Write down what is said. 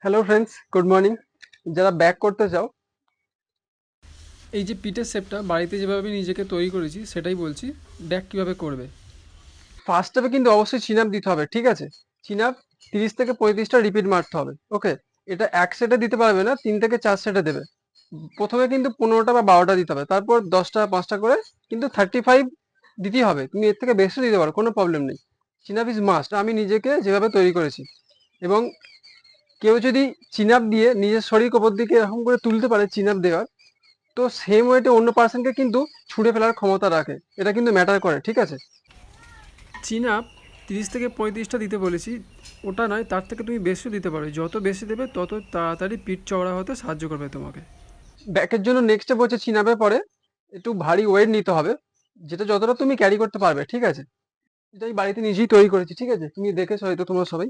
Hello friends, good morning. যারা back করতে চাও, এই যে পিঠের শেপটা বাড়িতে যেভাবে আমি নিজেকে তৈরি করেছি সেটাই বলছি, ব্যাক কিভাবে করবে। ফার্স্ট স্টেপে কিন্তু অবশ্যই চিন আপ দিতে হবে, ঠিক আছে? চিন আপ 30 থেকে 35টা রিপিট মারতে হবে। ওকে, এটা এক সেটে দিতে পারবে না, 3 থেকে 4 সেটে দেবে। প্রথমে কিন্তু 15টা বা 12টা দিতে হবে, তারপর 10টা 5টা করে, কিন্তু 35 দিতেই হবে। তুমি এর থেকে বেশি দিতে পারো, কোনো প্রবলেম নেই। চিন আপ ইজ মাস্ট। আমি নিজেকে যেভাবে তৈরি করেছি, এবং কেউ যদি চিন আপ দিয়ে নিজের শরীর ওপর দিকে এরকম করে তুলতে পারে চিন আপ দেওয়ার, তো সেম ওয়েটে অন্য পার্সনকে কিন্তু ছুঁড়ে ফেলার ক্ষমতা রাখে। এটা কিন্তু ম্যাটার করে, ঠিক আছে? চিন আপ 30 থেকে 35টা দিতে বলেছি, ওটা নয়, তার থেকে তুমি বেশিও দিতে পারো। যত বেশি দেবে তত তাড়াতাড়ি পিঠ চওড়া হতে সাহায্য করবে তোমাকে। ব্যাকের জন্য নেক্সট স্টেপ হচ্ছে চিন আপের পরে একটু ভারী ওয়েট নিতে হবে, যেটা যতটা তুমি ক্যারি করতে পারবে, ঠিক আছে? এটাই বাড়িতে নিজেই তৈরি করেছি, ঠিক আছে? তুমি দেখেছো হয়তো তোমরা সবাই।